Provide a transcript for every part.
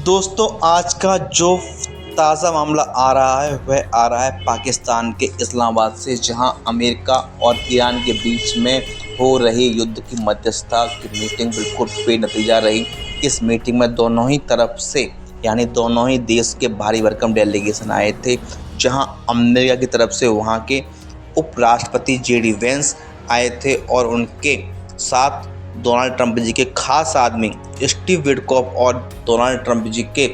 दोस्तों, आज का जो ताज़ा मामला आ रहा है वह आ रहा है पाकिस्तान के इस्लामाबाद से, जहां अमेरिका और ईरान के बीच में हो रही युद्ध की मध्यस्थता की मीटिंग बिल्कुल बेनतीजा रही। इस मीटिंग में दोनों ही तरफ से यानी दोनों ही देश के भारी भरकम डेलीगेशन आए थे, जहां अमेरिका की तरफ से वहां के उपराष्ट्रपति जेडी वेंस आए थे और उनके साथ डोनाल्ड ट्रंप जी के खास आदमी स्टीव विटकॉफ और डोनाल्ड ट्रंप जी के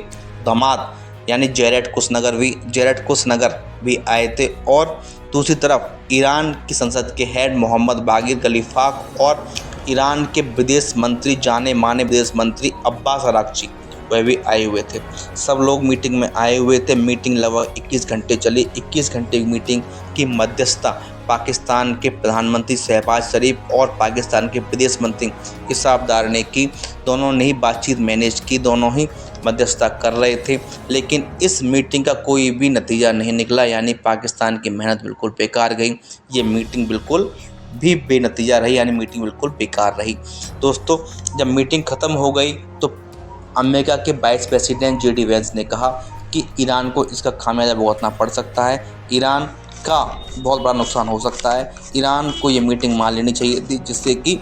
दामाद यानी जेरेड कुशनगर भी आए थे। और दूसरी तरफ ईरान की संसद के हेड मोहम्मद बागिर गलीफाक और ईरान के विदेश मंत्री जाने माने विदेश मंत्री अब्बास अरागची वह भी आए हुए थे। सब लोग मीटिंग में आए हुए थे। मीटिंग लगभग 21 घंटे चली। 21 घंटे की मीटिंग की मध्यस्थता पाकिस्तान के प्रधानमंत्री शहबाज शरीफ और पाकिस्तान के विदेश मंत्री इसाक डार ने की। दोनों ने ही बातचीत मैनेज की, दोनों ही मध्यस्थता कर रहे थे, लेकिन इस मीटिंग का कोई भी नतीजा नहीं निकला। यानी पाकिस्तान की मेहनत बिल्कुल बेकार गई। ये मीटिंग बिल्कुल भी बेनतीजा रही, यानी मीटिंग बिल्कुल बेकार रही। दोस्तों, जब मीटिंग ख़त्म हो गई तो अमेरिका के वाइस प्रेसिडेंट जेडी वेंस ने कहा कि ईरान को इसका खामियाजा भुगतना पड़ सकता है, ईरान का बहुत बड़ा नुकसान हो सकता है। ईरान को ये मीटिंग मान लेनी चाहिए थी, जिससे कि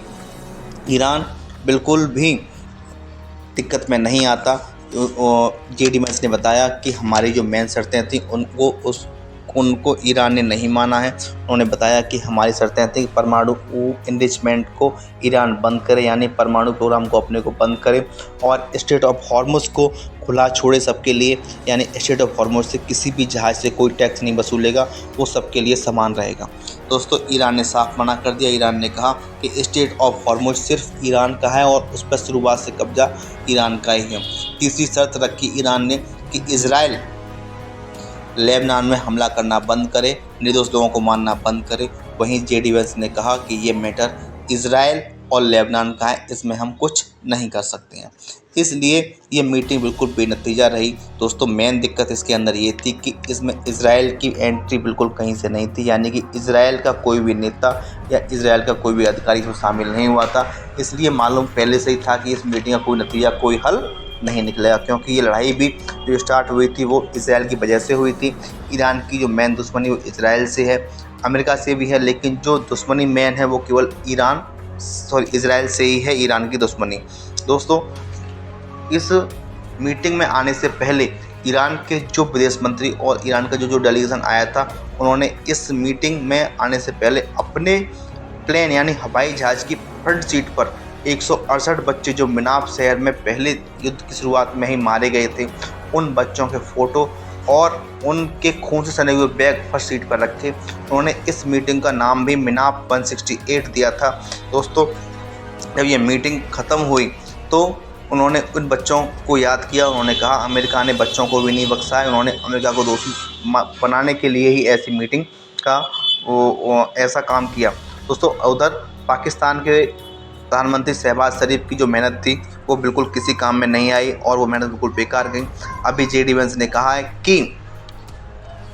ईरान बिल्कुल भी दिक्कत में नहीं आता। जेडी वेंस ने बताया कि हमारी जो मेन शर्तें थीं उनको ईरान ने नहीं माना है। उन्होंने बताया कि हमारी शर्तें थी कि परमाणु इनरिचमेंट को ईरान बंद करे, यानी परमाणु प्रोग्राम को अपने को बंद करे, और स्ट्रेट ऑफ हॉर्मुज को खुला छोड़े सबके लिए, यानी स्ट्रेट ऑफ हॉर्मुज से किसी भी जहाज़ से कोई टैक्स नहीं वसूलेगा, वो सबके लिए समान रहेगा। दोस्तों, ईरान ने साफ मना कर दिया। ईरान ने कहा कि स्ट्रेट ऑफ हॉर्मुज सिर्फ ईरान का है और उस पर शुरुआत से कब्जा ईरान का ही है। तीसरी शर्त रखी ईरान ने कि इजराइल लेबनान में हमला करना बंद करे, निर्दोष लोगों को मारना बंद करे। वहीं जेडी वेंस ने कहा कि ये मैटर इजराइल और लेबनान का है, इसमें हम कुछ नहीं कर सकते हैं। इसलिए ये मीटिंग बिल्कुल बेनतीजा रही। दोस्तों, मेन दिक्कत इसके अंदर ये थी कि इसमें इजराइल की एंट्री बिल्कुल कहीं से नहीं थी, यानी कि इजराइल का कोई भी नेता या इजराइल का कोई भी अधिकारी इसमें शामिल नहीं हुआ था। इसलिए मालूम पहले से ही था कि इस मीटिंग का कोई नतीजा, कोई हल नहीं निकलेगा, क्योंकि ये लड़ाई भी जो स्टार्ट हुई थी वो इजराइल की वजह से हुई थी। ईरान की जो मेन दुश्मनी वो इजराइल से है, अमेरिका से भी है, लेकिन जो दुश्मनी मेन है वो केवल इजराइल से ही है, ईरान की दुश्मनी। दोस्तों, इस मीटिंग में आने से पहले ईरान के जो विदेश मंत्री और ईरान का जो डेलीगेशन आया था, उन्होंने इस मीटिंग में आने से पहले अपने प्लेन यानी हवाई जहाज़ की फ्रंट सीट पर 168 बच्चे जो मिनाब शहर में पहले युद्ध की शुरुआत में ही मारे गए थे, उन बच्चों के फ़ोटो और उनके खून से सने हुए बैग फर्स्ट सीट पर रखे। उन्होंने इस मीटिंग का नाम भी मिनाब 168 दिया था। दोस्तों, जब ये मीटिंग ख़त्म हुई तो उन्होंने उन बच्चों को याद किया। उन्होंने कहा अमेरिका ने बच्चों को भी नहीं बख्शा है। उन्होंने अमेरिका को दोषी बनाने के लिए ही ऐसी मीटिंग का ऐसा काम किया। दोस्तों, उधर पाकिस्तान के प्रधानमंत्री शहबाज शरीफ की जो मेहनत थी वो बिल्कुल किसी काम में नहीं आई और वो मेहनत बिल्कुल बेकार गई। अभी जेडी वेंस ने कहा है कि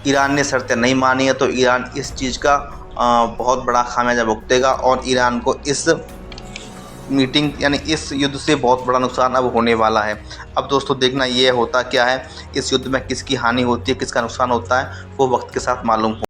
ईरान ने शर्तें नहीं मानी है तो ईरान इस चीज़ का बहुत बड़ा खामियाजा भुगतेगा और ईरान को इस मीटिंग यानी इस युद्ध से बहुत बड़ा नुकसान अब होने वाला है। अब दोस्तों, देखना ये होता क्या है, इस युद्ध में किसकी हानि होती है, किसका नुकसान होता है, वो वक्त के साथ मालूम हो।